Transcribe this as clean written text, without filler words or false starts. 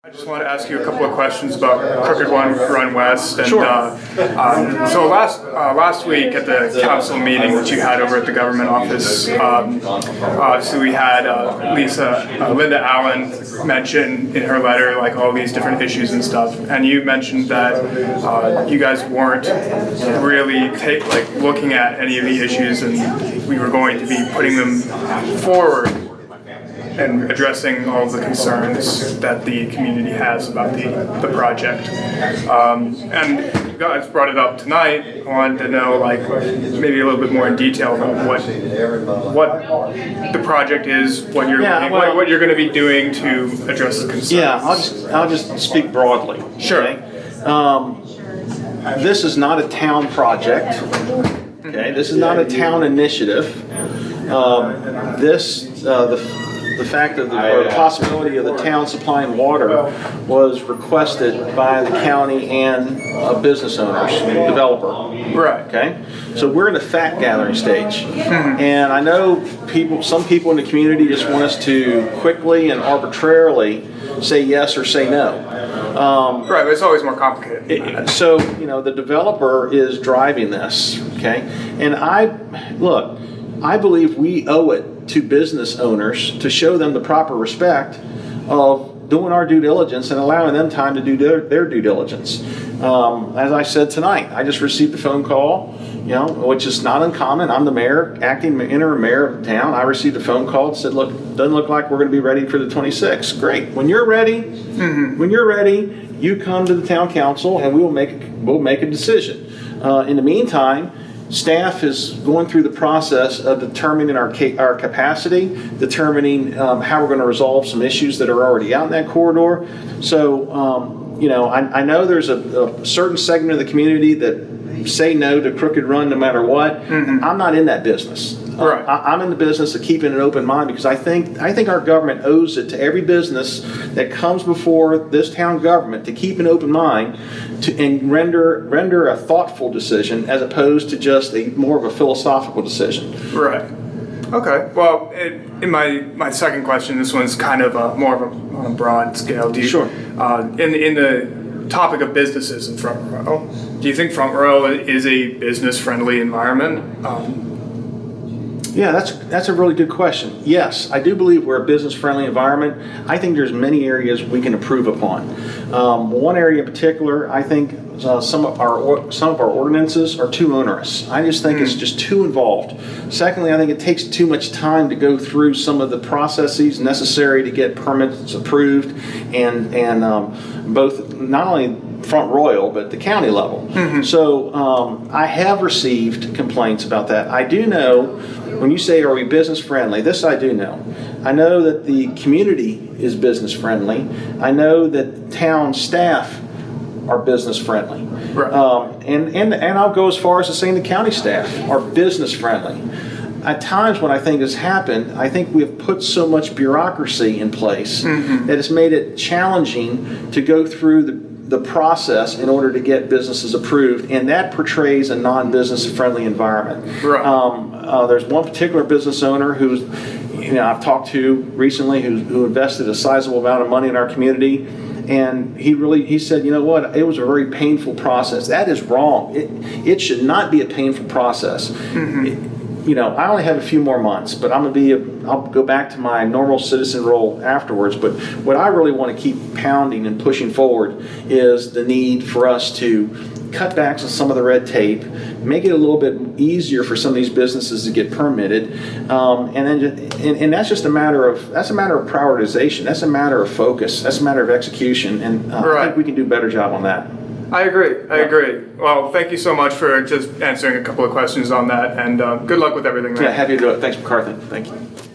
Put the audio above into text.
I just want to ask you a couple of questions about Crooked Run West. And, Sure. So last week at the council meeting that you had over at the government office, so we had Linda Allen mention in her letter like all these different issues and stuff, and you mentioned that you guys weren't really looking at any of the issues, and we were going to be putting them forward and addressing all of the concerns that the community has about the project. And you guys brought it up tonight. I wanted to know, maybe a little bit more in detail about what the project is, what you're going to be doing to address the concerns. Yeah, I'll just speak broadly. Sure. Okay? This is not a town project. Okay, this is not a town initiative. The fact of the possibility of the town supplying water was requested by the county and business owners, developer. Right. Okay. So we're in the fact gathering stage, and I know some people in the community just want us to quickly and arbitrarily say yes or say no. Right, but it's always more complicated. So the developer is driving this. Okay, and I believe we owe it to business owners to show them the proper respect of doing our due diligence and allowing them time to do their due diligence. As I said tonight, I just received a phone call, which is not uncommon. I'm the mayor, acting interim mayor of the town. I received a phone call that said, "Look, doesn't look like we're going to be ready for the 26th." Great. When you're ready, you come to the town council and we'll make a decision. In the meantime, staff is going through the process of determining our capacity, determining how we're going to resolve some issues that are already out in that corridor. So, I know there's a certain segment of the community that say no to Crooked Run no matter what. I'm not in that business. Right. I'm in the business of keeping an open mind because I think our government owes it to every business that comes before this town government to keep an open mind and render a thoughtful decision as opposed to just more of a philosophical decision. Right. Okay. Well, in my second question, this one's kind of more of on a broad scale. Sure. In the topic of businesses in Front Row, do you think Front Row is a business-friendly environment? Yeah, that's a really good question. Yes, I do believe we're a business-friendly environment. I think there's many areas we can improve upon. One area in particular, I think some of our ordinances are too onerous. I just think it's just too involved. Secondly, I think it takes too much time to go through some of the processes necessary to get permits approved, and both not only Front Royal, but the county level. So I have received complaints about that. I do know, when you say, are we business friendly, this I do know. I know that the community is business friendly. I know that town staff are business friendly. Right. And I'll go as far as to saying the county staff are business friendly. At times when I think this happened, I think we have put so much bureaucracy in place that it's made it challenging to go through the process in order to get businesses approved, and that portrays a non-business friendly environment. Right. There's one particular business owner who's, I've talked to recently who invested a sizable amount of money in our community, and he said, you know what, it was a very painful process. That is wrong. It should not be a painful process. I only have a few more months, but I'll go back to my normal citizen role afterwards. But what I really want to keep pounding and pushing forward is the need for us to cut back on some of the red tape, make it a little bit easier for some of these businesses to get permitted, and that's just a matter of prioritization. That's a matter of focus. That's a matter of execution, and I think we can do a better job on that. I agree. Well, thank you so much for just answering a couple of questions on that, and good luck with everything, man. Yeah, happy to do it. Thanks, McCarthy. Thank you.